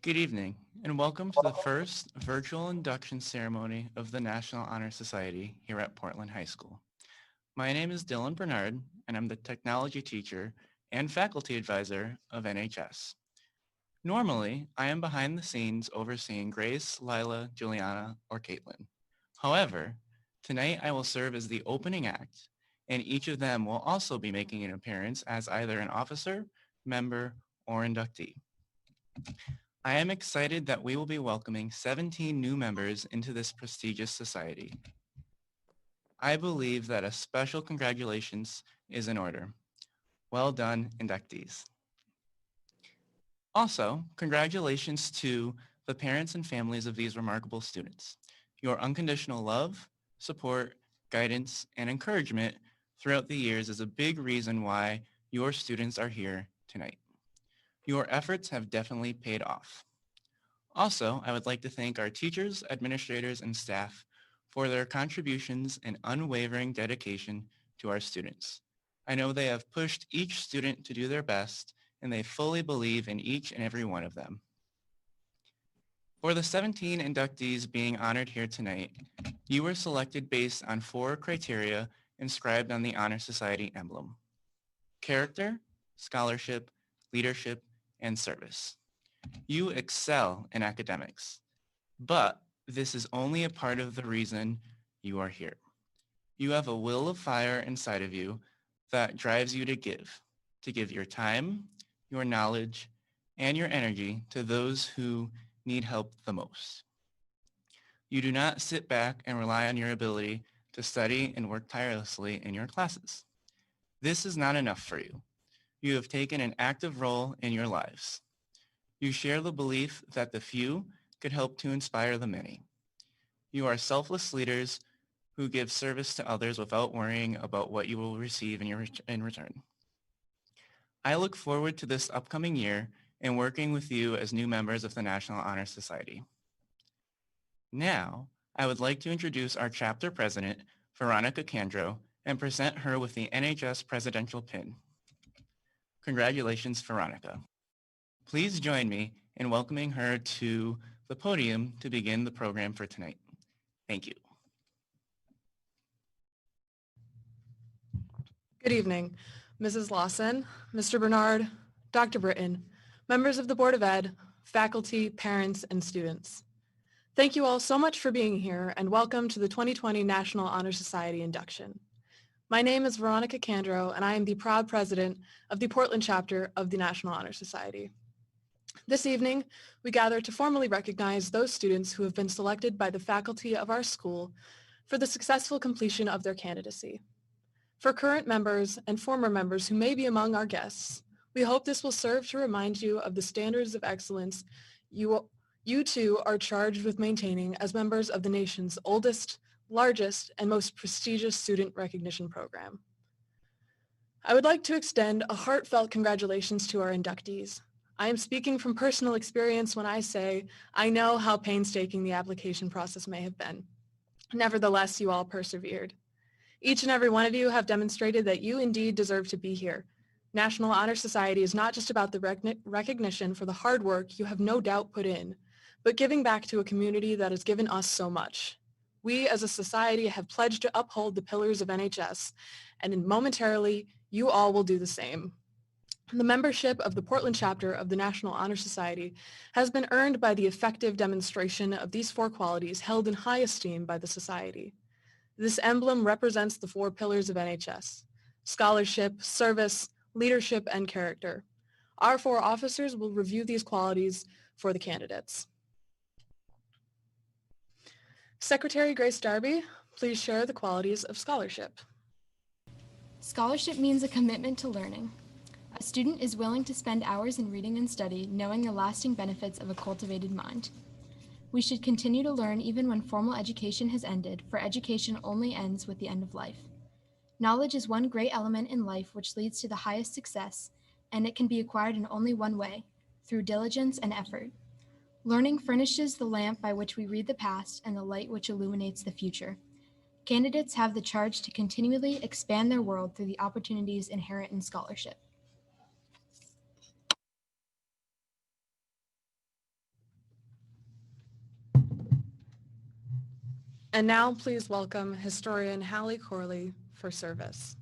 Good evening, and welcome to the first virtual induction ceremony of the National Honor Society here at Portland High School. My name is Dylan Bernard, and I'm the technology teacher and faculty advisor of NHS. Normally, I am behind the scenes overseeing Grace, Lila, Juliana, or Caitlin. However, tonight I will serve as the opening act, and each of them will also be making an appearance as either an officer, member, or inductee. I am excited that we will be welcoming 17 new members into this prestigious society. I believe that a special congratulations is in order. Well done, inductees. Also, congratulations to the parents and families of these remarkable students. Your unconditional love, support, guidance, and encouragement throughout the years is a big reason why your students are here tonight. Your efforts have definitely paid off. Also, I would like to thank our teachers, administrators, and staff for their contributions and unwavering dedication to our students. I know they have pushed each student to do their best, and they fully believe in each and every one of them. For the 17 inductees being honored here tonight, you were selected based on 4 criteria inscribed on the Honor Society emblem: character, scholarship, leadership, and service. You excel in academics, but this is only a part of the reason you are here. You have a will of fire inside of you that drives you to give your time, your knowledge, and your energy to those who need help the most. You do not sit back and rely on your ability to study and work tirelessly in your classes. This is not enough for you. You have taken an active role in your lives. You share the belief that the few could help to inspire the many. You are selfless leaders who give service to others without worrying about what you will receive in return. I look forward to this upcoming year and working with you as new members of the National Honor Society. Now, I would like to introduce our chapter president, Veronica Candro, and present her with the NHS Presidential Pin. Congratulations, Veronica. Please join me in welcoming her to the podium to begin the program for tonight. Thank you. Good evening, Mrs. Lawson, Mr. Bernard, Dr. Britton, members of the Board of Ed, faculty, parents, and students. Thank you all so much for being here and welcome to the 2020 National Honor Society induction. My name is Veronica Candro and I am the proud president of the Portland chapter of the National Honor Society. This evening, we gather to formally recognize those students who have been selected by the faculty of our school for the successful completion of their candidacy. For current members and former members who may be among our guests, we hope this will serve to remind you of the standards of excellence you too are charged with maintaining as members of the nation's oldest, largest, and most prestigious student recognition program. I would like to extend a heartfelt congratulations to our inductees. I am speaking from personal experience when I say I know how painstaking the application process may have been. Nevertheless, you all persevered. Each and every one of you have demonstrated that you indeed deserve to be here. National Honor Society is not just about the recognition for the hard work you have no doubt put in, but giving back to a community that has given us so much. We as a society have pledged to uphold the pillars of NHS, and momentarily, you all will do the same. The membership of the Portland chapter of the National Honor Society has been earned by the effective demonstration of these 4 qualities held in high esteem by the society. This emblem represents the 4 pillars of NHS: scholarship, service, leadership, and character. Our 4 officers will review these qualities for the candidates. Secretary Grace Darby, please share the qualities of scholarship. Scholarship means a commitment to learning. A student is willing to spend hours in reading and study, knowing the lasting benefits of a cultivated mind. We should continue to learn even when formal education has ended, for education only ends with the end of life. Knowledge is one great element in life which leads to the highest success, and it can be acquired in only one way, through diligence and effort. Learning furnishes the lamp by which we read the past and the light which illuminates the future. Candidates have the charge to continually expand their world through the opportunities inherent in scholarship. And now please welcome historian Hallie Corley for service.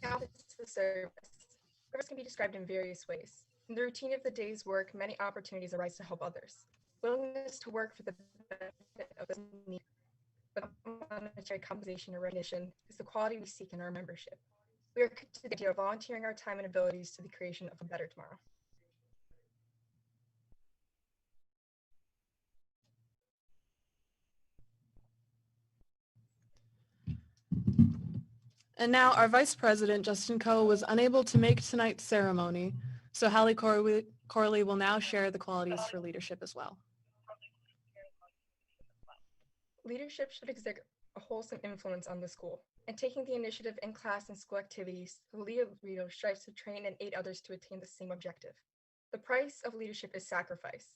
Now it's the service. Service can be described in various ways. In the routine of the day's work, many opportunities arise to help others. Willingness to work for the benefit of those in need without monetary compensation or recognition is the quality we seek in our membership. We are committed to the idea of volunteering our time and abilities to the creation of a better tomorrow. And now our Vice President, Justin Coe, was unable to make tonight's ceremony, so Hallie Corley will now share the qualities for leadership as well. Leadership should exert a wholesome influence on the school. In taking the initiative in class and school activities, the leader strives to train and aid others to attain the same objective. The price of leadership is sacrifice,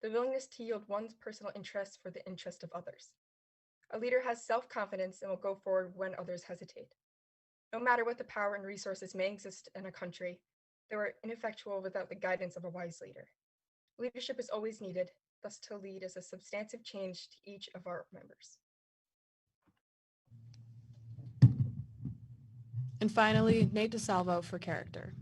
the willingness to yield one's personal interests for the interest of others. A leader has self-confidence and will go forward when others hesitate. No matter what the power and resources may exist in a country, they are ineffectual without the guidance of a wise leader. Leadership is always needed, thus to lead is a substantive change to each of our members. And finally, Nate DeSalvo for character.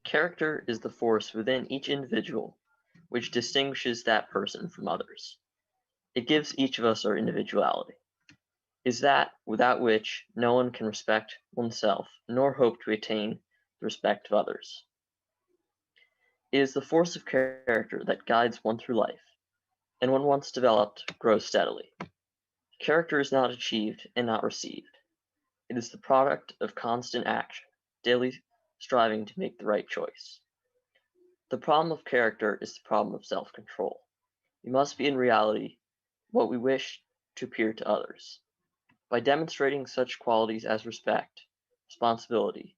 Character is the force within each individual which distinguishes that person from others. It gives each of us our individuality. It is that without which no one can respect oneself nor hope to attain the respect of others. It is the force of character that guides one through life, and when once developed, grows steadily. Character is not achieved and not received. It is the product of constant action, daily striving to make the right choice. The problem of character is the problem of self-control. We must be in reality what we wish to appear to others. By demonstrating such qualities as respect, responsibility,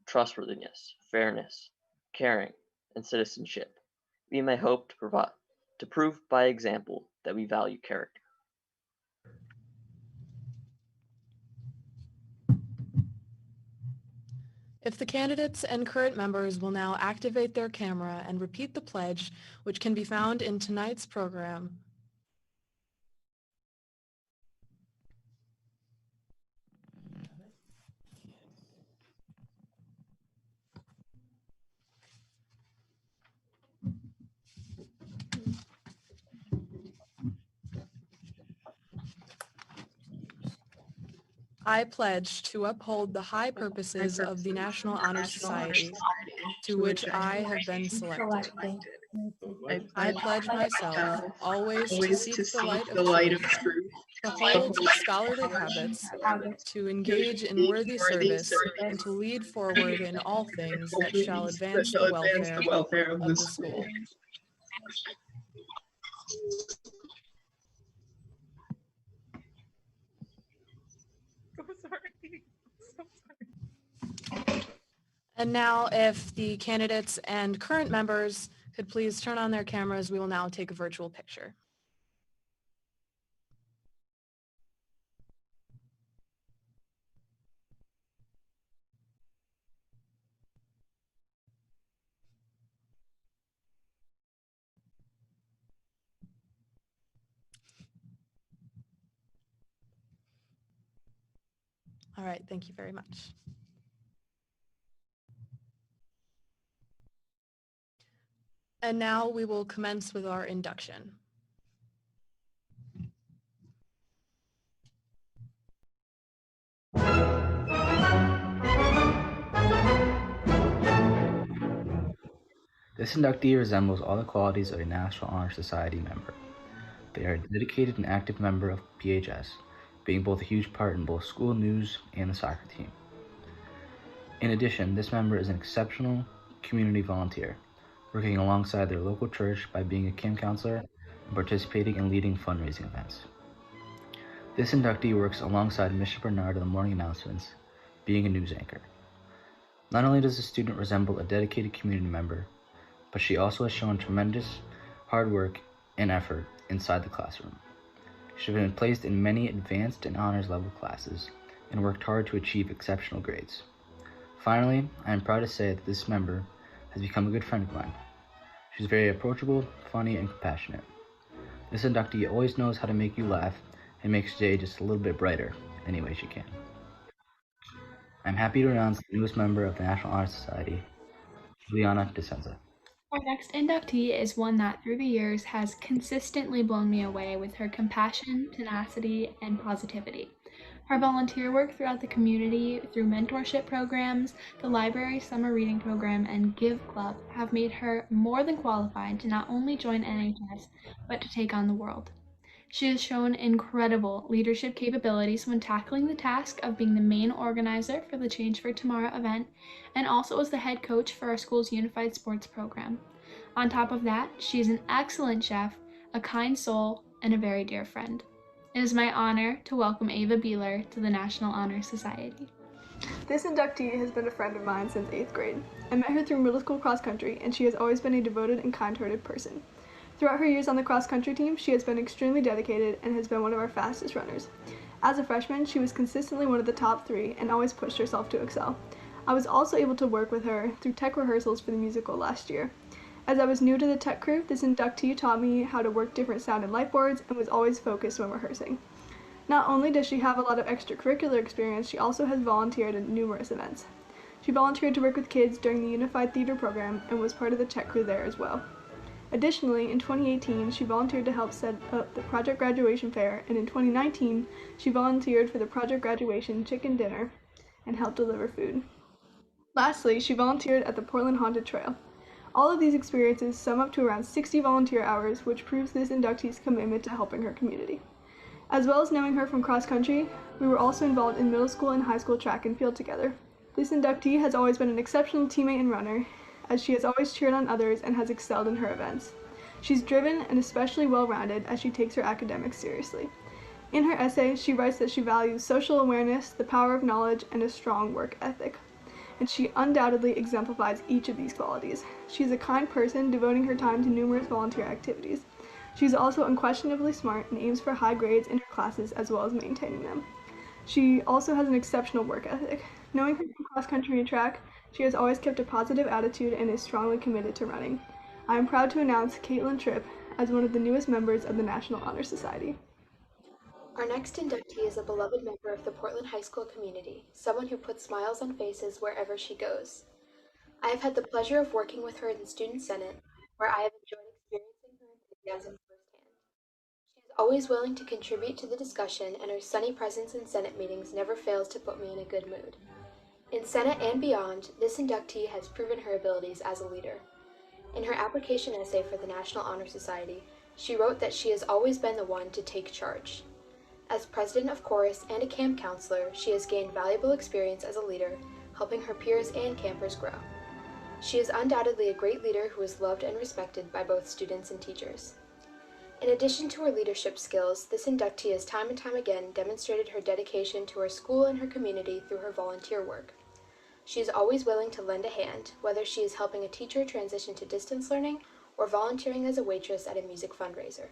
trustworthiness, fairness, caring, and citizenship, we may hope to prove by example that we value character. If the candidates and current members will now activate their camera and repeat the pledge, which can be found in tonight's program. I pledge to uphold the high purposes of the National Honor Society, to which I have been selected. I pledge myself always to seek the light of truth, to hold scholarly habits, to engage in worthy service, and to lead forward in all things that shall advance the welfare of the school. And now, if the candidates and current members could please turn on their cameras, we will now take a virtual picture. All right, thank you very much. And now we will commence with our induction. This inductee resembles all the qualities of a National Honor Society member. They are a dedicated and active member of PHS, being both a huge part in both school news and the soccer team. In addition, this member is an exceptional community volunteer, working alongside their local church by being a camp counselor and participating in leading fundraising events. This inductee works alongside Mr. Bernard in the morning announcements, being a news anchor. Not only does the student resemble a dedicated community member, but she also has shown tremendous hard work and effort inside the classroom. She has been placed in many advanced and honors level classes and worked hard to achieve exceptional grades. Finally, I am proud to say that this member has become a good friend of mine. She's very approachable, funny, and compassionate. This inductee always knows how to make you laugh and makes your day just a little bit brighter any way she can. I'm happy to announce the newest member of the National Honor Society, Juliana DeSenza. Our next inductee is one that through the years has consistently blown me away with her compassion, tenacity, and positivity. Her volunteer work throughout the community through mentorship programs, the library summer reading program, and Give Club have made her more than qualified to not only join NHS, but to take on the world. She has shown incredible leadership capabilities when tackling the task of being the main organizer for the Change for Tomorrow event, and also as the head coach for our school's unified sports program. On top of that, she is an excellent chef, a kind soul, and a very dear friend. It is my honor to welcome Ava Beeler to the National Honor Society. This inductee has been a friend of mine since 8th grade. I met her through middle school cross country, and she has always been a devoted and kind-hearted person. Throughout her years on the cross country team, she has been extremely dedicated and has been one of our fastest runners. As a freshman, she was consistently one of the top 3 and always pushed herself to excel. I was also able to work with her through tech rehearsals for the musical last year. As I was new to the tech crew, this inductee taught me how to work different sound and light boards and was always focused when rehearsing. Not only does she have a lot of extracurricular experience, she also has volunteered at numerous events. She volunteered to work with kids during the Unified Theater program and was part of the tech crew there as well. Additionally, in 2018, she volunteered to help set up the Project Graduation Fair, and in 2019, she volunteered for the Project Graduation Chicken Dinner and helped deliver food. Lastly, she volunteered at the Portland Haunted Trail. All of these experiences sum up to around 60 volunteer hours, which proves this inductee's commitment to helping her community. As well as knowing her from cross country, we were also involved in middle school and high school track and field together. This inductee has always been an exceptional teammate and runner, as she has always cheered on others and has excelled in her events. She's driven and especially well-rounded as she takes her academics seriously. In her essay, she writes that she values social awareness, the power of knowledge, and a strong work ethic. And she undoubtedly exemplifies each of these qualities. She is a kind person, devoting her time to numerous volunteer activities. She is also unquestionably smart and aims for high grades in her classes as well as maintaining them. She also has an exceptional work ethic. Knowing her from cross-country and track, she has always kept a positive attitude and is strongly committed to running. I am proud to announce Caitlin Tripp as one of the newest members of the National Honor Society. Our next inductee is a beloved member of the Portland High School community, someone who puts smiles on faces wherever she goes. I have had the pleasure of working with her in the Student Senate, where I have enjoyed experiencing her enthusiasm firsthand. She is always willing to contribute to the discussion, and her sunny presence in Senate meetings never fails to put me in a good mood. In Senate and beyond, this inductee has proven her abilities as a leader. In her application essay for the National Honor Society, she wrote that she has always been the one to take charge. As president of chorus and a camp counselor, she has gained valuable experience as a leader, helping her peers and campers grow. She is undoubtedly a great leader who is loved and respected by both students and teachers. In addition to her leadership skills, this inductee has time and time again demonstrated her dedication to her school and her community through her volunteer work. She is always willing to lend a hand, whether she is helping a teacher transition to distance learning or volunteering as a waitress at a music fundraiser.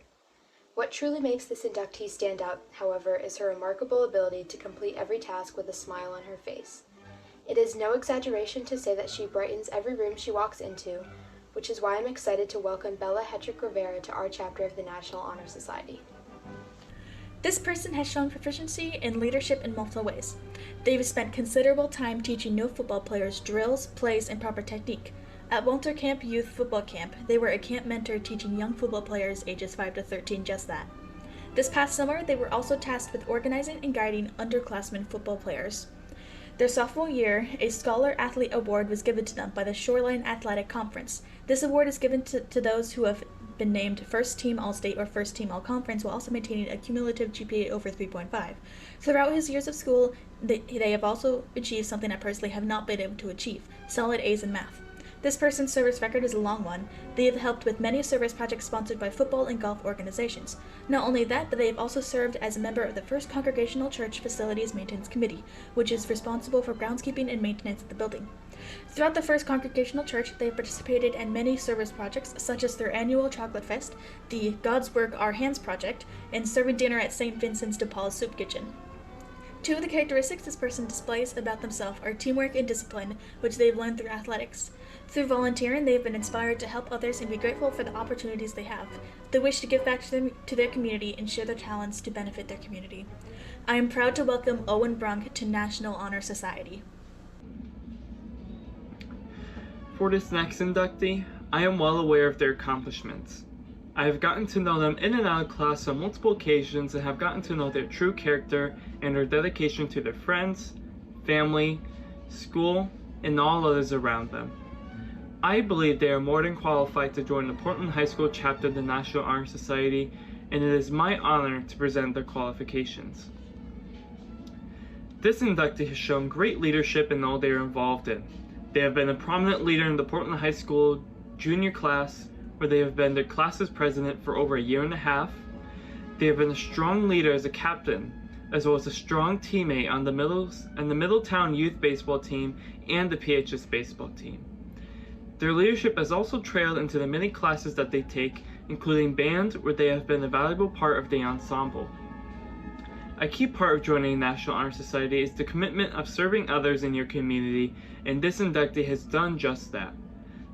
What truly makes this inductee stand out, however, is her remarkable ability to complete every task with a smile on her face. It is no exaggeration to say that she brightens every room she walks into, which is why I'm excited to welcome Bella Hetrick Rivera to our chapter of the National Honor Society. This person has shown proficiency in leadership in multiple ways. They've spent considerable time teaching new football players drills, plays, and proper technique. At Walter Camp Youth Football Camp, they were a camp mentor teaching young football players ages 5 to 13 just that. This past summer, they were also tasked with organizing and guiding underclassmen football players. Their sophomore year, a Scholar Athlete Award was given to them by the Shoreline Athletic Conference. This award is given to those who have been named First Team All-State or First Team All-Conference while also maintaining a cumulative GPA over 3.5. Throughout his years of school, they have also achieved something I personally have not been able to achieve, solid A's in math. This person's service record is a long one. They have helped with many service projects sponsored by football and golf organizations. Not only that, but they have also served as a member of the First Congregational Church Facilities Maintenance Committee, which is responsible for groundskeeping and maintenance of the building. Throughout the First Congregational Church, they have participated in many service projects, such as their annual Chocolate Fest, the God's Work Our Hands project, and serving dinner at St. Vincent's de Paul's Soup Kitchen. Two of the characteristics this person displays about themselves are teamwork and discipline, which they've learned through athletics. Through volunteering, they have been inspired to help others and be grateful for the opportunities they have. They wish to give back to their community and share their talents to benefit their community. I am proud to welcome Owen Brunk to National Honor Society. For this next inductee, I am well aware of their accomplishments. I have gotten to know them in and out of class on multiple occasions and have gotten to know their true character and their dedication to their friends, family, school, and all others around them. I believe they are more than qualified to join the Portland High School chapter of the National Honor Society, and it is my honor to present their qualifications. This inductee has shown great leadership in all they are involved in. They have been a prominent leader in the Portland High School junior class, where they have been their class's president for over a year and a half. They have been a strong leader as a captain, as well as a strong teammate on the Middletown youth baseball team and the PHS baseball team. Their leadership has also trailed into the many classes that they take, including band, where they have been a valuable part of the ensemble. A key part of joining the National Honor Society is the commitment of serving others in your community, and this inductee has done just that.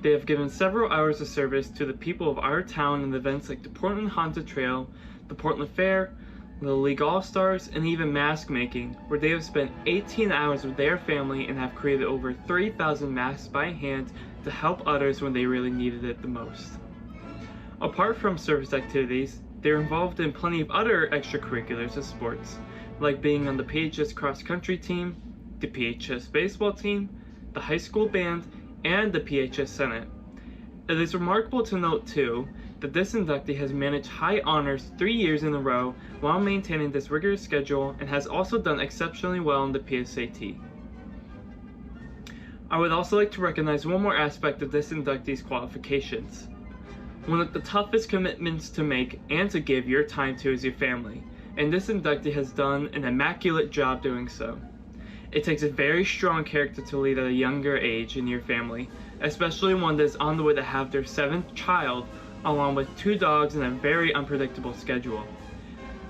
They have given several hours of service to the people of our town in events like the Portland Haunted Trail, the Portland Fair, Little League All-Stars, and even mask making, where they have spent 18 hours with their family and have created over 3,000 masks by hand to help others when they really needed it the most. Apart from service activities, they are involved in plenty of other extracurriculars and sports, like being on the PHS cross-country team, the PHS baseball team, the high school band, and the PHS Senate. It is remarkable to note, too, that this inductee has managed high honors 3 years in a row while maintaining this rigorous schedule and has also done exceptionally well in the PSAT. I would also like to recognize one more aspect of this inductee's qualifications. One of the toughest commitments to make and to give your time to is your family, and this inductee has done an immaculate job doing so. It takes a very strong character to lead at a younger age in your family, especially one that is on the way to have their 7th child, along with 2 dogs and a very unpredictable schedule.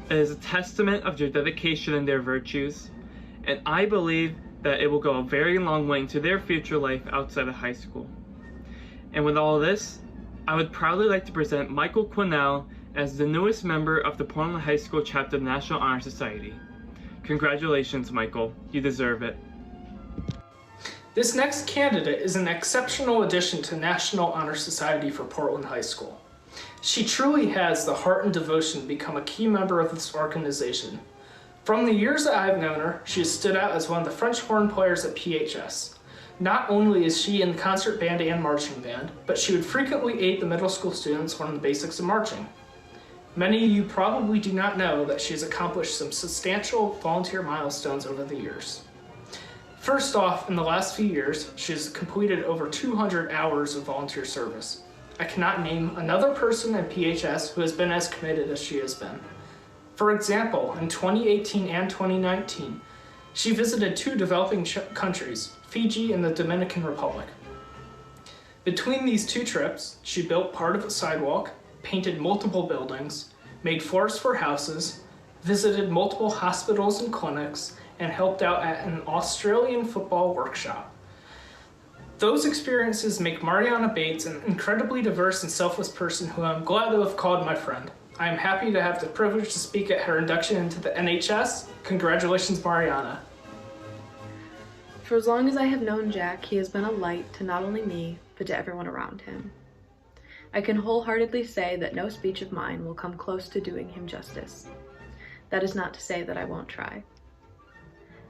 It is a testament of your dedication and their virtues, and I believe that it will go a very long way into their future life outside of high school. And with all of this, I would proudly like to present Michael Quinnell as the newest member of the Portland High School chapter of the National Honor Society. Congratulations, Michael. You deserve it. This next candidate is an exceptional addition to National Honor Society for Portland High School. She truly has the heart and devotion to become a key member of this organization. From the years that I've known her, she has stood out as one of the French horn players at PHS. Not only is she in the concert band and marching band, but she would frequently aid the middle school students learn the basics of marching. Many of you probably do not know that she has accomplished some substantial volunteer milestones over the years. First off, in the last few years, she has completed over 200 hours of volunteer service. I cannot name another person in PHS who has been as committed as she has been. For example, in 2018 and 2019, she visited 2 developing countries, Fiji and the Dominican Republic. Between these 2 trips, she built part of a sidewalk, painted multiple buildings, made floors for houses, visited multiple hospitals and clinics, and helped out at an Australian football workshop. Those experiences make Mariana Bates an incredibly diverse and selfless person who I'm glad to have called my friend. I am happy to have the privilege to speak at her induction into the NHS. Congratulations, Mariana. For as long as I have known Jack, he has been a light to not only me, but to everyone around him. I can wholeheartedly say that no speech of mine will come close to doing him justice. That is not to say that I won't try.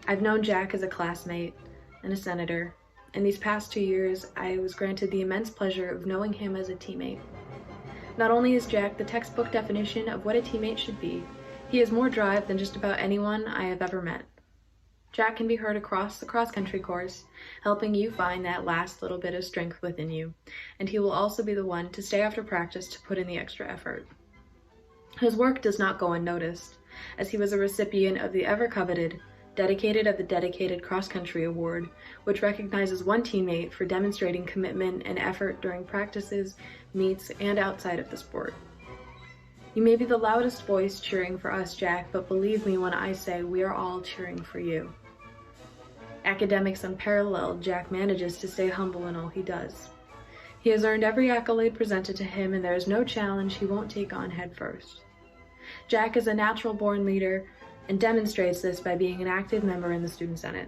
I've known Jack as a classmate and a senator. In these past 2 years, I was granted the immense pleasure of knowing him as a teammate. Not only is Jack the textbook definition of what a teammate should be, he has more drive than just about anyone I have ever met. Jack can be heard across the cross-country course, helping you find that last little bit of strength within you, and he will also be the one to stay after practice to put in the extra effort. His work does not go unnoticed, as he was a recipient of the ever-coveted Dedicated of the Dedicated Cross-Country Award, which recognizes one teammate for demonstrating commitment and effort during practices, meets, and outside of the sport. You may be the loudest voice cheering for us, Jack, but believe me when I say we are all cheering for you. Academics unparalleled, Jack manages to stay humble in all he does. He has earned every accolade presented to him, and there is no challenge he won't take on headfirst. Jack is a natural-born leader and demonstrates this by being an active member in the Student Senate.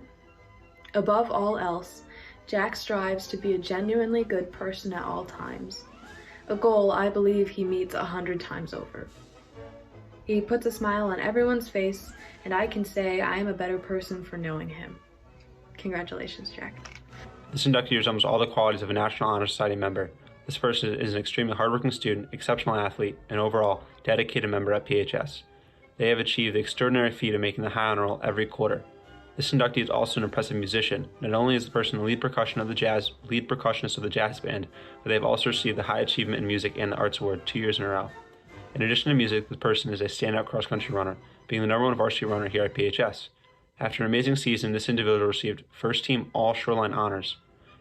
Above all else, Jack strives to be a genuinely good person at all times, a goal I believe he meets 100 times over. He puts a smile on everyone's face, and I can say I am a better person for knowing him. Congratulations, Jack. This inductee resembles all the qualities of a National Honor Society member. This person is an extremely hardworking student, exceptional athlete, and overall dedicated member at PHS. They have achieved the extraordinary feat of making the high honor roll every quarter. This inductee is also an impressive musician. Not only is the person the lead percussionist of the jazz band, but they have also received the High Achievement in Music and the Arts Award 2 years in a row. In addition to music, the person is a standout cross-country runner, being the #1 varsity runner here at PHS. After an amazing season, this individual received first-team all-shoreline honors.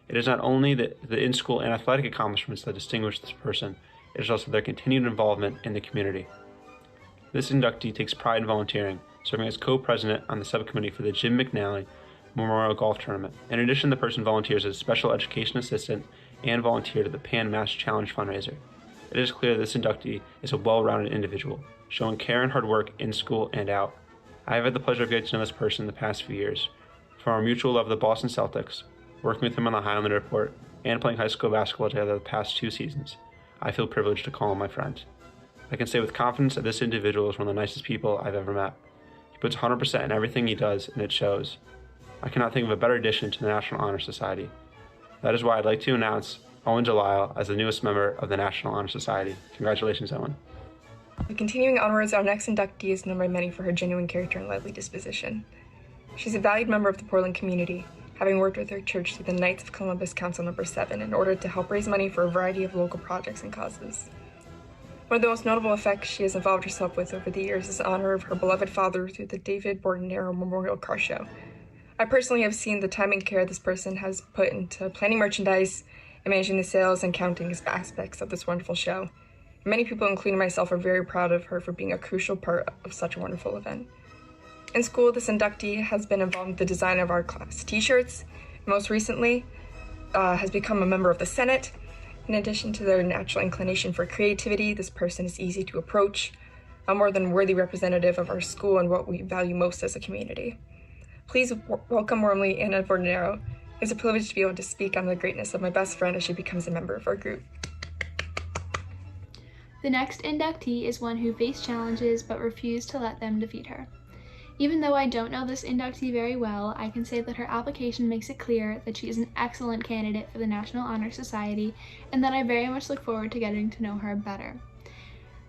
It is not only the in-school and athletic accomplishments that distinguish this person, it is also their continued involvement in the community. This inductee takes pride in volunteering, serving as co-president on the subcommittee for the Jim McNally Memorial Golf Tournament. In addition, the person volunteers as a special education assistant and volunteer to the Pan Mass Challenge fundraiser. It is clear this inductee is a well-rounded individual, showing care and hard work in school and out. I have had the pleasure of getting to know this person in the past few years. From our mutual love of the Boston Celtics, working with him on the Highlander Report, and playing high school basketball together the past 2 seasons, I feel privileged to call him my friend. I can say with confidence that this individual is one of the nicest people I've ever met. He puts 100% in everything he does, and it shows. I cannot think of a better addition to the National Honor Society. That is why I'd like to announce Owen Delisle as the newest member of the National Honor Society. Congratulations, Owen. Continuing onwards, our next inductee is known by many for her genuine character and lively disposition. She's a valued member of the Portland community, having worked with her church through the Knights of Columbus Council No. 7 in order to help raise money for a variety of local projects and causes. One of the most notable effects she has involved herself with over the years is in honor of her beloved father through the David Bordenero Memorial Car Show. I personally have seen the time and care this person has put into planning merchandise and managing the sales and counting aspects of this wonderful show. Many people, including myself, are very proud of her for being a crucial part of such a wonderful event. In school, this inductee has been involved with the design of our class t-shirts. Most recently, has become a member of the Senate. In addition to their natural inclination for creativity, this person is easy to approach, a more than worthy representative of our school and what we value most as a community. Please welcome warmly Anna Bordenero. It's a privilege to be able to speak on the greatness of my best friend as she becomes a member of our group. The next inductee is one who faced challenges but refused to let them defeat her. Even though I don't know this inductee very well, I can say that her application makes it clear that she is an excellent candidate for the National Honor Society and that I very much look forward to getting to know her better.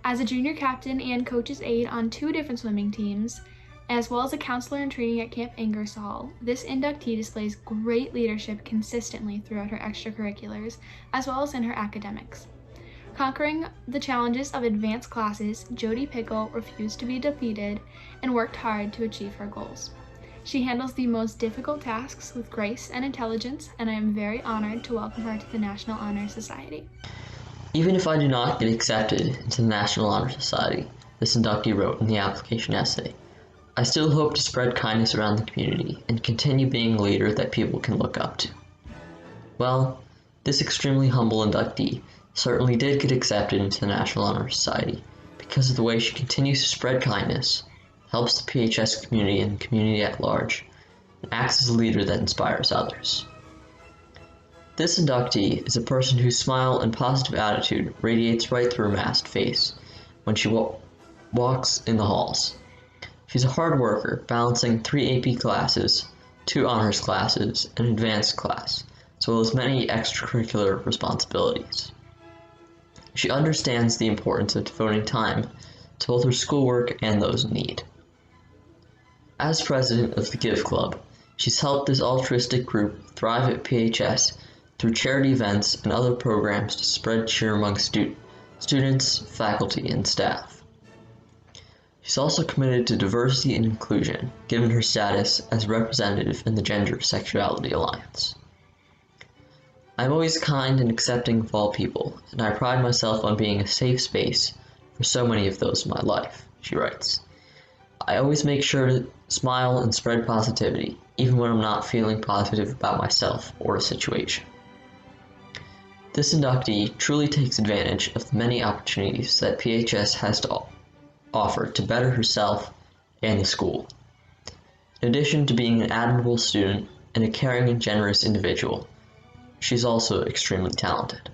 As a junior captain and coach's aide on 2 different swimming teams, as well as a counselor in training at Camp Ingersoll, this inductee displays great leadership consistently throughout her extracurriculars, as well as in her academics. Conquering the challenges of advanced classes, Jody Pickle refused to be defeated and worked hard to achieve her goals. She handles the most difficult tasks with grace and intelligence, and I am very honored to welcome her to the National Honor Society. Even if I do not get accepted into the National Honor Society, this inductee wrote in the application essay, I still hope to spread kindness around the community and continue being a leader that people can look up to. Well, this extremely humble inductee certainly did get accepted into the National Honor Society because of the way she continues to spread kindness, helps the PHS community and the community at large, and acts as a leader that inspires others. This inductee is a person whose smile and positive attitude radiates right through her masked face when she walks in the halls. She's a hard worker, balancing 3 AP classes, 2 honors classes, and an advanced class, as well as many extracurricular responsibilities. She understands the importance of devoting time to both her schoolwork and those in need. As president of the Give Club, She's helped this altruistic group thrive at PHS through charity events and other programs to spread cheer among students, faculty, and staff. She's also committed to diversity and inclusion, given her status as a representative in the Gender Sexuality Alliance. I'm always kind and accepting of all people, and I pride myself on being a safe space for so many of those in my life, she writes. I always make sure to smile and spread positivity, even when I'm not feeling positive about myself or a situation. This inductee truly takes advantage of the many opportunities that PHS has to offer to better herself and the school. In addition to being an admirable student and a caring and generous individual, she's also extremely talented.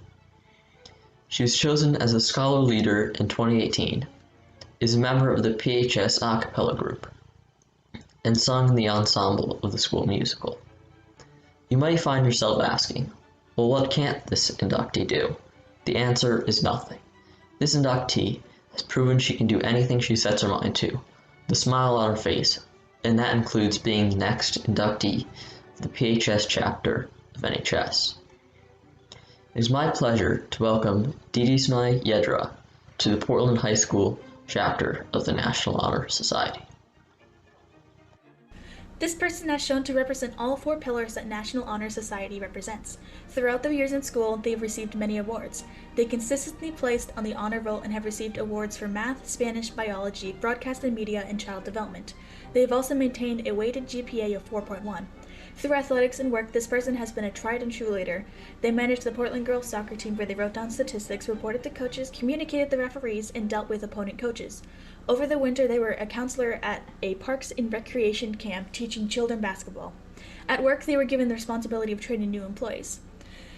She was chosen as a Scholar Leader in 2018, is a member of the PHS a cappella group, and sung in the ensemble of the school musical. You might find yourself asking, well, what can't this inductee do? The answer is nothing. This inductee has proven she can do anything she sets her mind to, with a smile on her face, and that includes being the next inductee of the PHS chapter of NHS. It is my pleasure to welcome Didisnai Yedra to the Portland High School chapter of the National Honor Society. This person has shown to represent all four pillars that National Honor Society represents. Throughout their years in school, they've received many awards. They consistently placed on the honor roll and have received awards for math, Spanish, biology, broadcast and media, and child development. They have also maintained a weighted GPA of 4.1. Through athletics and work, this person has been a tried and true leader. They managed the Portland girls soccer team where they wrote down statistics, reported to coaches, communicated the referees, and dealt with opponent coaches. Over the winter, they were a counselor at a Parks and Recreation camp teaching children basketball. At work, they were given the responsibility of training new employees.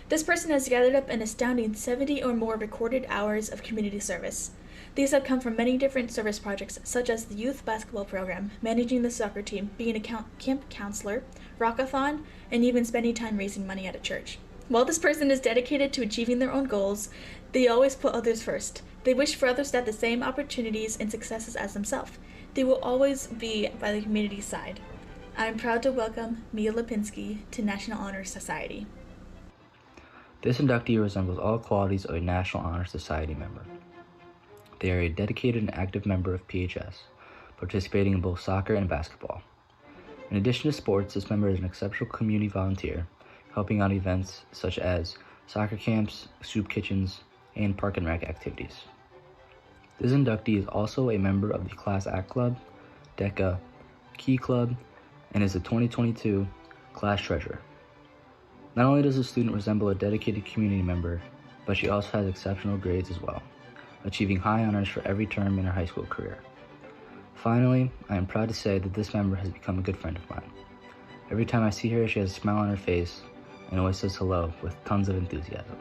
This person has gathered up an astounding 70 or more recorded hours of community service. These have come from many different service projects, such as the youth basketball program, managing the soccer team, being a camp counselor, rockathon, and even spending time raising money at a church. While this person is dedicated to achieving their own goals, they always put others first. They wish for others to have the same opportunities and successes as themselves. They will always be by the community's side. I am proud to welcome Mia Lipinski to National Honor Society. This inductee resembles all qualities of a National Honor Society member. They are a dedicated and active member of PHS, participating in both soccer and basketball. In addition to sports, this member is an exceptional community volunteer, helping out events such as soccer camps, soup kitchens, and park and rec activities. This inductee is also a member of the Class Act Club, DECA, Key Club, and is the 2022 class treasurer. Not only does the student resemble a dedicated community member, but she also has exceptional grades as well, achieving high honors for every term in her high school career. Finally, I am proud to say that this member has become a good friend of mine. Every time I see her, she has a smile on her face and always says hello with tons of enthusiasm.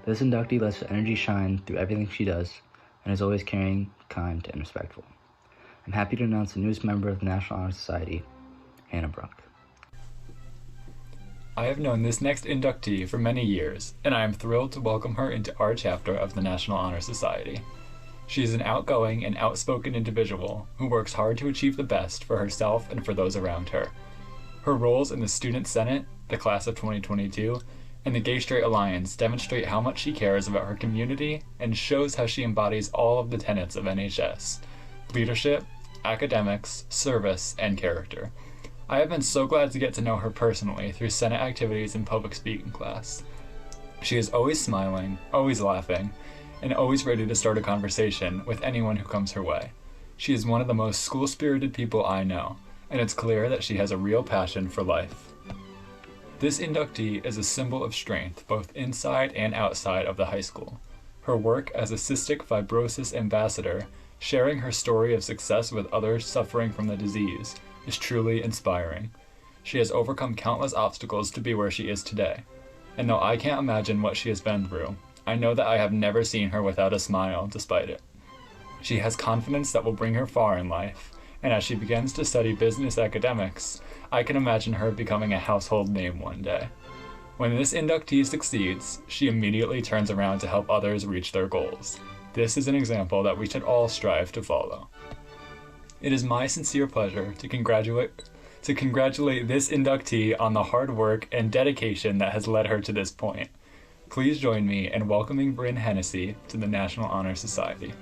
This inductee lets her energy shine through everything she does and is always caring, kind, and respectful. I'm happy to announce the newest member of the National Honor Society, Hannah Brunk. I have known this next inductee for many years, and I am thrilled to welcome her into our chapter of the National Honor Society. She is an outgoing and outspoken individual who works hard to achieve the best for herself and for those around her. Her roles in the Student Senate, the class of 2022, and the Gay Straight Alliance demonstrate how much she cares about her community and shows how she embodies all of the tenets of NHS: leadership, academics, service, and character. I have been so glad to get to know her personally through Senate activities and public speaking class. She is always smiling, always laughing, and always ready to start a conversation with anyone who comes her way. She is one of the most school-spirited people I know, and it's clear that she has a real passion for life. This inductee is a symbol of strength both inside and outside of the high school. Her work as a cystic fibrosis ambassador, sharing her story of success with others suffering from the disease, is truly inspiring. She has overcome countless obstacles to be where she is today. And though I can't imagine what she has been through, I know that I have never seen her without a smile despite it. She has confidence that will bring her far in life, and as she begins to study business academics, I can imagine her becoming a household name one day. When this inductee succeeds, she immediately turns around to help others reach their goals. This is an example that we should all strive to follow. It is my sincere pleasure to congratulate to congratulate this inductee on the hard work and dedication that has led her to this point. Please join me in welcoming Bryn Hennessy to the National Honor Society.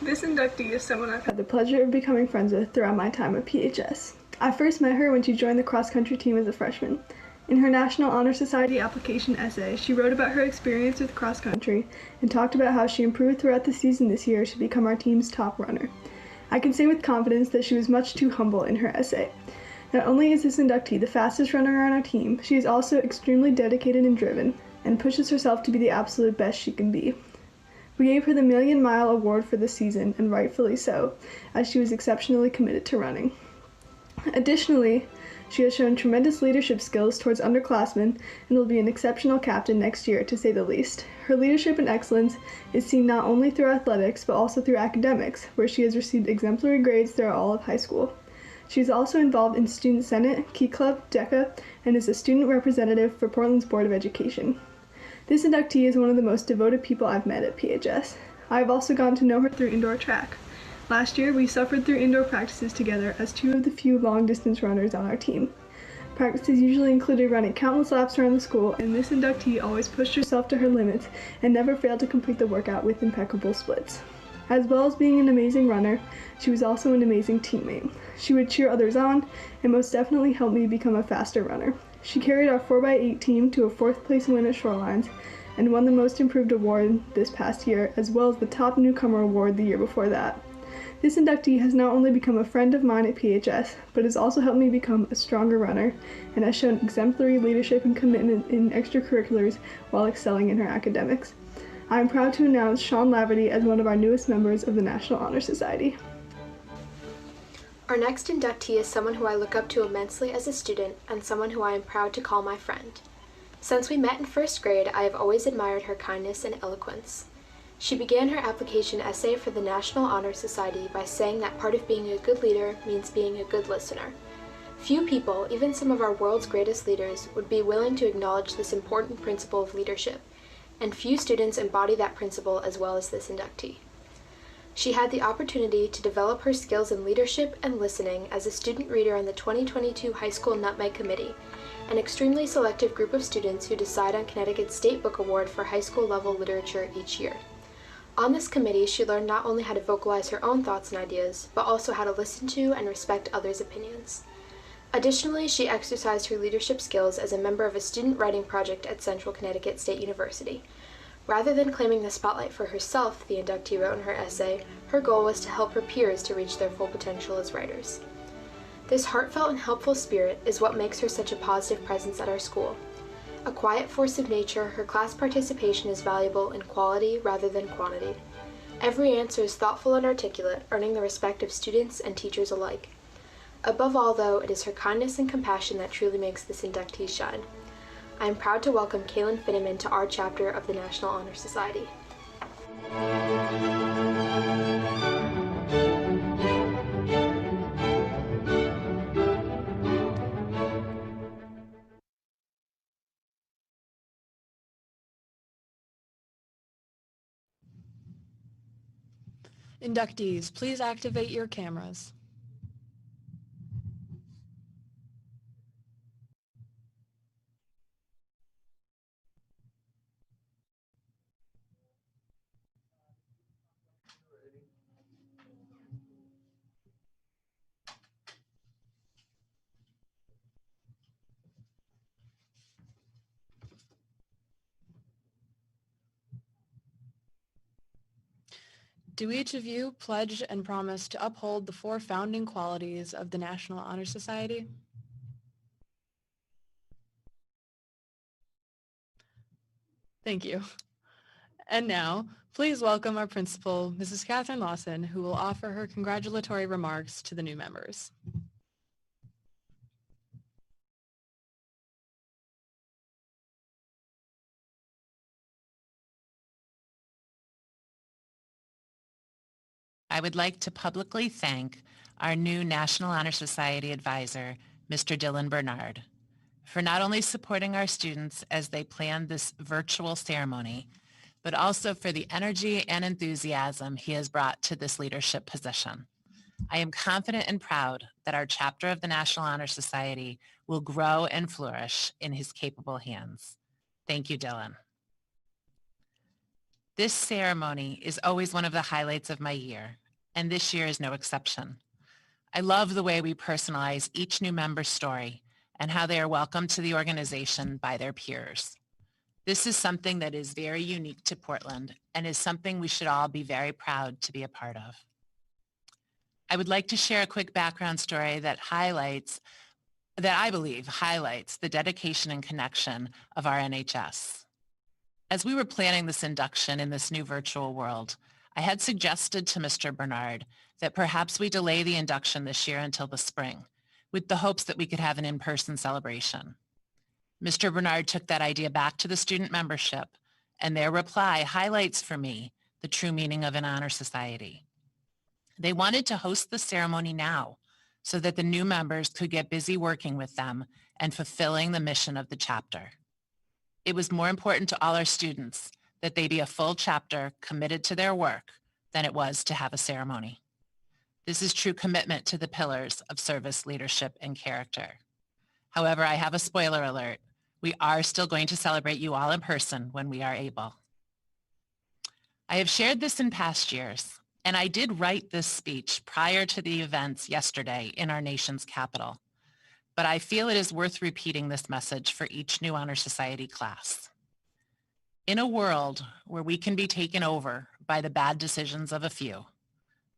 This inductee is someone I've had the pleasure of becoming friends with throughout my time at PHS. I first met her when she joined the cross-country team as a freshman. In her National Honor Society application essay, she wrote about her experience with cross-country and talked about how she improved throughout the season this year to become our team's top runner. I can say with confidence that she was much too humble in her essay. Not only is this inductee the fastest runner on our team, she is also extremely dedicated and driven, and pushes herself to be the absolute best she can be. We gave her the Million Mile Award for the season, and rightfully so, as she was exceptionally committed to running. Additionally, she has shown tremendous leadership skills towards underclassmen and will be an exceptional captain next year, to say the least. Her leadership and excellence is seen not only through athletics, but also through academics, where she has received exemplary grades throughout all of high school. She is also involved in Student Senate, Key Club, DECA, and is a student representative for Portland's Board of Education. This inductee is one of the most devoted people I've met at PHS. I have also gotten to know her through indoor track. Last year, we suffered through indoor practices together as two of the few long-distance runners on our team. Practices usually included running countless laps around the school, and this inductee always pushed herself to her limits and never failed to complete the workout with impeccable splits. As well as being an amazing runner, she was also an amazing teammate. She would cheer others on and most definitely helped me become a faster runner. She carried our 4x8 team to a 4th place win at Shorelines and won the Most Improved Award this past year, as well as the Top Newcomer Award the year before that. This inductee has not only become a friend of mine at PHS, but has also helped me become a stronger runner and has shown exemplary leadership and commitment in extracurriculars while excelling in her academics. I am proud to announce Sean Laverty as one of our newest members of the National Honor Society. Our next inductee is someone who I look up to immensely as a student and someone who I am proud to call my friend. Since we met in first grade, I have always admired her kindness and eloquence. She began her application essay for the National Honor Society by saying that part of being a good leader means being a good listener. Few people, even some of our world's greatest leaders, would be willing to acknowledge this important principle of leadership, and few students embody that principle as well as this inductee. She had the opportunity to develop her skills in leadership and listening as a student reader on the 2022 High School Nutmeg Committee, an extremely selective group of students who decide on Connecticut's State Book Award for high school level literature each year. On this committee, she learned not only how to vocalize her own thoughts and ideas, but also how to listen to and respect others' opinions. Additionally, she exercised her leadership skills as a member of a student writing project at Central Connecticut State University. Rather than claiming the spotlight for herself, the inductee wrote in her essay, her goal was to help her peers to reach their full potential as writers. This heartfelt and helpful spirit is what makes her such a positive presence at our school. A quiet force of nature, her class participation is valuable in quality rather than quantity. Every answer is thoughtful and articulate, earning the respect of students and teachers alike. Above all, though, it is her kindness and compassion that truly makes this inductee shine. I am proud to welcome Kaylin Finneman to our chapter of the National Honor Society. Inductees, please activate your cameras. Do each of you pledge and promise to uphold the 4 founding qualities of the National Honor Society? Thank you. And now, please welcome our principal, Mrs. Catherine Lawson, who will offer her congratulatory remarks to the new members. I would like to publicly thank our new National Honor Society advisor, Mr. Dylan Bernard, for not only supporting our students as they planned this virtual ceremony, but also for the energy and enthusiasm he has brought to this leadership position. I am confident and proud that our chapter of the National Honor Society will grow and flourish in his capable hands. Thank you, Dylan. This ceremony is always one of the highlights of my year, and this year is no exception. I love the way we personalize each new member's story and how they are welcomed to the organization by their peers. This is something that is very unique to Portland and is something we should all be very proud to be a part of. I would like to share a quick background story that I believe highlights the dedication and connection of our NHS. As we were planning this induction in this new virtual world, I had suggested to Mr. Bernard that perhaps we delay the induction this year until the spring, with the hopes that we could have an in-person celebration. Mr. Bernard took that idea back to the student membership, and their reply highlights for me the true meaning of an honor society. They wanted to host the ceremony now so that the new members could get busy working with them and fulfilling the mission of the chapter. It was more important to all our students that they be a full chapter committed to their work than it was to have a ceremony. This is true commitment to the pillars of service, leadership, and character. However, I have a spoiler alert. We are still going to celebrate you all in person when we are able. I have shared this in past years, and I did write this speech prior to the events yesterday in our nation's capital. But I feel it is worth repeating this message for each new Honor Society class. In a world where we can be taken over by the bad decisions of a few,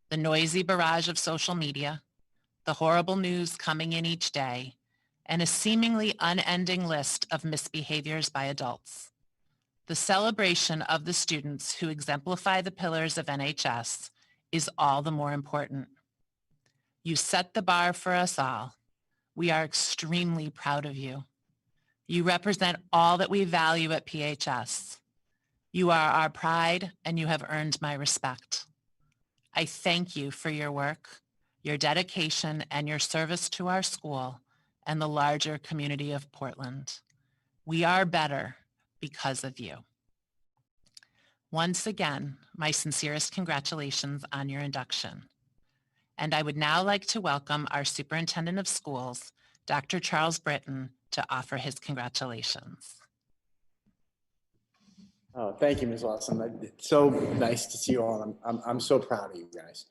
the noisy barrage of social media, the horrible news coming in each day, and a seemingly unending list of misbehaviors by adults, the celebration of the students who exemplify the pillars of NHS is all the more important. You set the bar for us all. We are extremely proud of you. You represent all that we value at PHS. You are our pride, and you have earned my respect. I thank you for your work, your dedication, and your service to our school and the larger community of Portland. We are better because of you. Once again, my sincerest congratulations on your induction. And I would now like to welcome our Superintendent of Schools, Dr. Charles Britton, to offer his congratulations. Oh, thank you, Ms. Lawson. It's so nice to see you all. I'm so proud of you guys.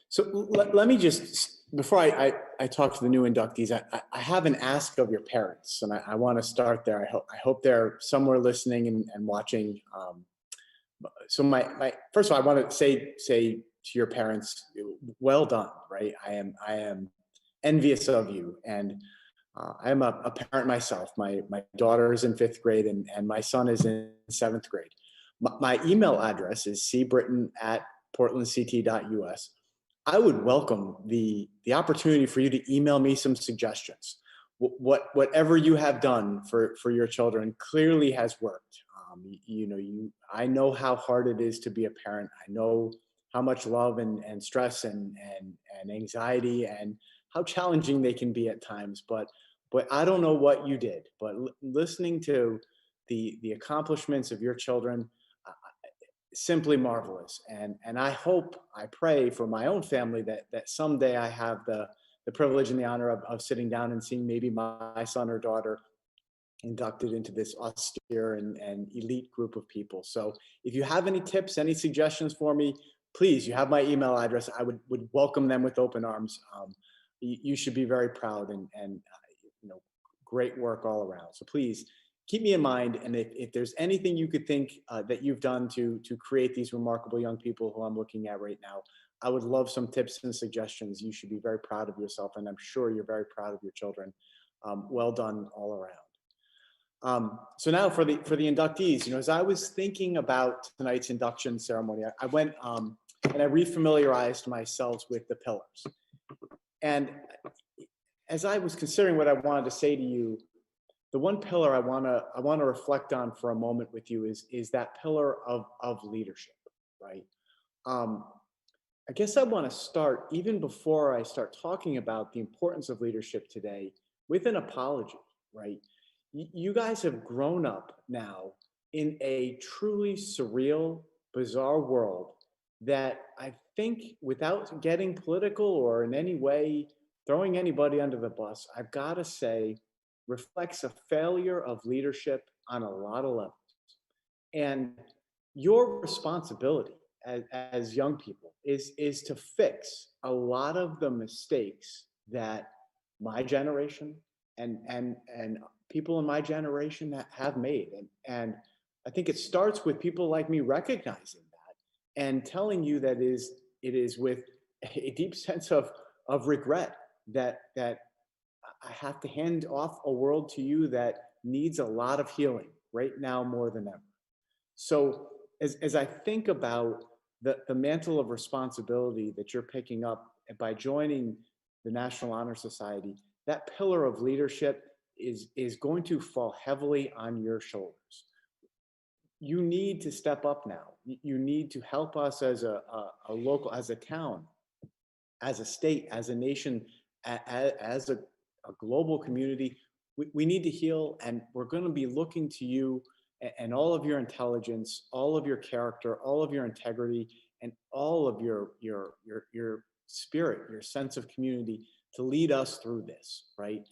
So let me just, before I talk to the new inductees, I have an ask of your parents, and I want to start there. I hope they're somewhere listening and watching. So first of all, I want to say to your parents, well done, right? I am envious of you, and I am a parent myself. My daughter is in 5th grade, and my son is in 7th grade. My email address is cbritton@portlandct.us. I would welcome the opportunity for you to email me some suggestions. Whatever you have done for your children clearly has worked. I know how hard it is to be a parent. I know how much love and stress and anxiety and how challenging they can be at times. But I don't know what you did. But listening to the accomplishments of your children, simply marvelous. And I pray for my own family that someday I have the privilege and the honor of sitting down and seeing maybe my son or daughter inducted into this austere and elite group of people. So if you have any tips, any suggestions for me, please, you have my email address. I would welcome them with open arms. You should be very proud and great work all around. So please keep me in mind. And if there's anything you could think that you've done to create these remarkable young people who I'm looking at right now, I would love some tips and suggestions. You should be very proud of yourself, and I'm sure you're very proud of your children. Well done all around. So now for the inductees, as I was thinking about tonight's induction ceremony, I went and I refamiliarized myself with the pillars. And as I was considering what I wanted to say to you, the one pillar I want to reflect on for a moment with you is that pillar of leadership, right? I guess I want to start, even before I start talking about the importance of leadership today, with an apology, right? You guys have grown up now in a truly surreal, bizarre world that I think, without getting political or in any way throwing anybody under the bus, I've got to say reflects a failure of leadership on a lot of levels. And your responsibility as young people is to fix a lot of the mistakes that my generation and people in my generation have made. And I think it starts with people like me recognizing that and telling you that it is with a deep sense of regret that I have to hand off a world to you that needs a lot of healing right now more than ever. So as I think about the mantle of responsibility that you're picking up by joining the National Honor Society, that pillar of leadership is going to fall heavily on your shoulders. You need to step up now. You need to help us as a local, as a town, as a state, as a nation, as a global community. We need to heal, and we're going to be looking to you and all of your intelligence, all of your character, all of your integrity, and all of your spirit, your sense of community to lead us through this, right?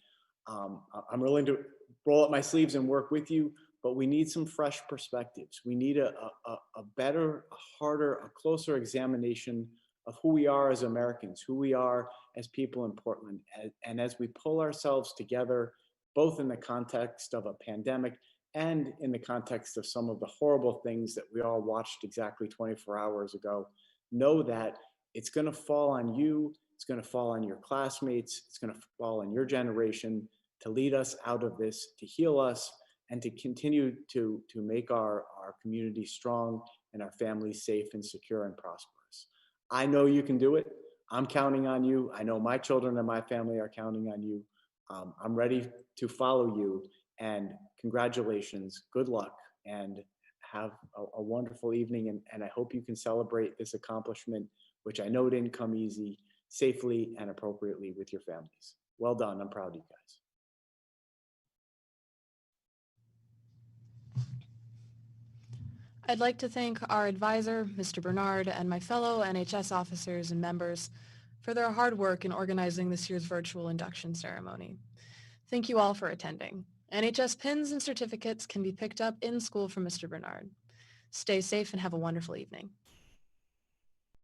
I'm willing to roll up my sleeves and work with you, but we need some fresh perspectives. We need a better, a harder, a closer examination of who we are as Americans, who we are as people in Portland. And as we pull ourselves together, both in the context of a pandemic and in the context of some of the horrible things that we all watched exactly 24 hours ago, know that it's going to fall on you, it's going to fall on your classmates, it's going to fall on your generation to lead us out of this, to heal us, and to continue to make our community strong and our families safe and secure and prosperous. I know you can do it. I'm counting on you. I know my children and my family are counting on you. I'm ready to follow you, and congratulations, good luck, and have a wonderful evening. And I hope you can celebrate this accomplishment, which I know didn't come easy, safely and appropriately with your families. Well done. I'm proud of you guys. I'd like to thank our advisor, Mr. Bernard, and my fellow NHS officers and members for their hard work in organizing this year's virtual induction ceremony. Thank you all for attending. NHS pins and certificates can be picked up in school from Mr. Bernard. Stay safe and have a wonderful evening.